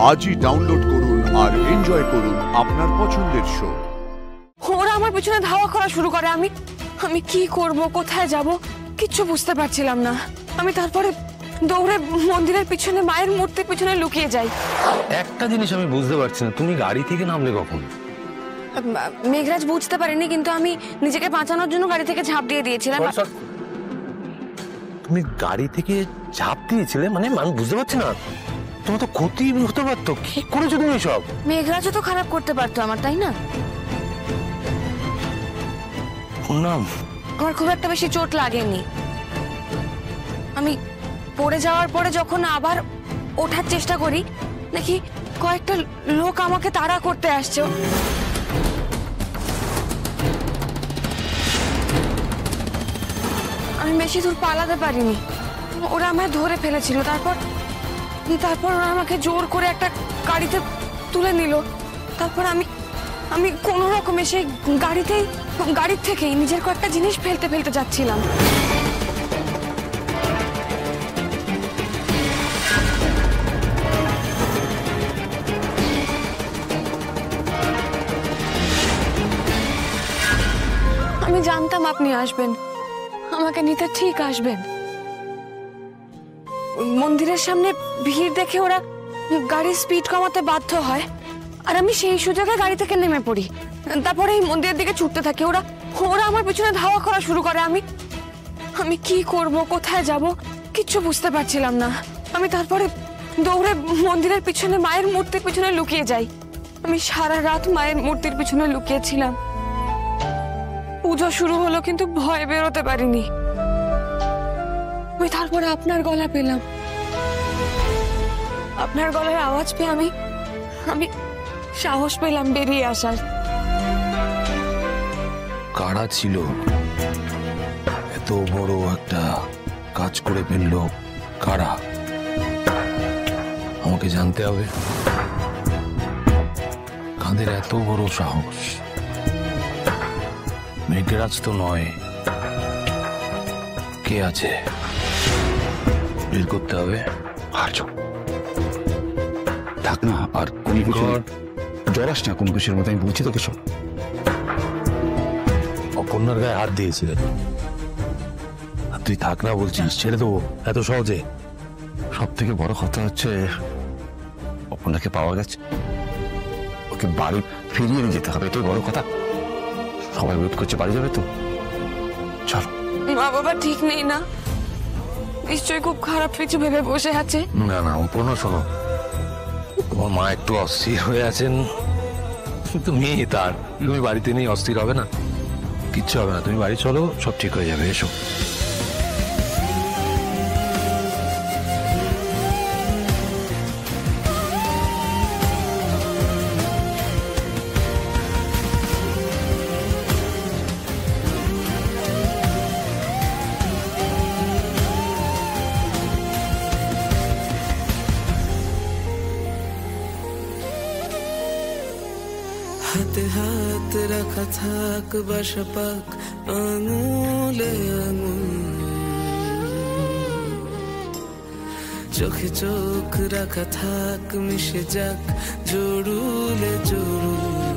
আজই ডাউনলোড করুন আর এনজয় করুন আপনার পছন্দের শো। ওরা আমার পিছনে ধাওয়া করা শুরু করে। আমি কি করব, কোথায় যাব কিচ্ছু বুঝতে পারছিলাম না। আমি তারপরে দৌড়ে মন্দিরের পিছনে, মায়ের মূর্তির পিছনে লুকিয়ে যাই। একটা জিনিস আমি বুঝতে পারছি না, তুমি গাড়ি থেকে নামলে কখন? মেঘরাজ বুঝতে পারেনি, কিন্তু আমি নিজেকে বাঁচানোর জন্য গাড়ি থেকে ঝাঁপ দিয়ে দিয়েছিলাম। তুমি গাড়ি থেকে ঝাঁপ দিয়েছিলে? মানে আমি বুঝতে পারছি না, তোমার তো ক্ষতি হতে পারতো। কি করেছো তুমি সব? মেঘরাজও তো খারাপ করতে পারতো আমার, তাই না? না, আমার খুব একটা বেশি চোট লাগেনি। আমি পড়ে যাওয়ার পরে যখন আবার ওঠার চেষ্টা করি, দেখি কয়েকটা লোক আমাকে তাড়া করতে আসছে। আমি বেশি দূর পালাতে পারিনি, ওরা আমায় ধরে ফেলেছিল। তারপর ওরা আমাকে জোর করে একটা গাড়িতে তুলে নিল। তারপর আমি কোনো রকমে সেই গাড়ির থেকেই নিজের কয়েকটা জিনিস ফেলতে যাচ্ছিলাম। আমি জানতাম আপনি আসবেন, আমাকে নিতে ঠিক আসবেন। মন্দিরের সামনে ভিড় দেখে ওরা গাড়ির স্পিড কমাতে বাধ্য হয়, আর আমি সেই সুযোগে গাড়ি থেকে নেমে পড়ি। তারপরে এই মন্দিরের দিকে ছুটতে থাকি। ওরা আমার পিছনে ধাওয়া করা শুরু করে। আমি কি করব, কোথায় যাব কিচ্ছু বুঝতে পারছিলাম না। আমি তারপরে দৌড়ে মন্দিরের পিছনে, মায়ের মূর্তির পিছনে লুকিয়ে যাই। আমি সারা রাত মায়ের মূর্তির পিছনে লুকিয়েছিলাম। পুজো শুরু হলো, কিন্তু ভয় বেরোতে পারিনি। আমি তারপরে আপনার গলা পেলাম, আপনার গলার আওয়াজ পেয়ে আমি সাহস পেলাম বেরিয়ে আসার। কারা ছিল? এত বড় একটা কাজ করে ফেললো কারা? আমাকে জানতে হবে। কাদের এত বড় সাহস? মেঘরাজ তো নয়, কে আছে? বের করতে হবে। আর থাক না, আর কোনো কিছু জড়াস না কোনো কিছুর মতো। আমি বলছি তোকে সব। অপর্ণার গায়ে হাত দিয়েছিলে আর তুই থাক না বলছিস? ছেড়ে দেবো এত সহজে? সব থেকে বড় কথা হচ্ছে অপর্ণাকে পাওয়া গেছে, ওকে বাড়ি ফিরিয়ে নিয়ে যেতে হবে, এটাই বড় কথা। সবাই ওয়েট করছে, বাড়ি যাবে তো। চল। মা বাবা ঠিক নেই না? নিশ্চয়ই খুব খারাপ কিছু ভেবে বসে আছে। না না অপর্ণা, শোনো, তোমার মা একটু অস্থির হয়ে আছেন, কিন্তু মেয়ে তার, তুমি বাড়িতে নেই, অস্থির হবে না? কিচ্ছু হবে না, তুমি বাড়ি চলো, সব ঠিক হয়ে যাবে। এসো। হাতে হাত রাখা থাক বাসা পাক আঙুলে আঙুল, চোখে চোখ রাখা থাক মিশে যাক জড়ুলে জড়ুল।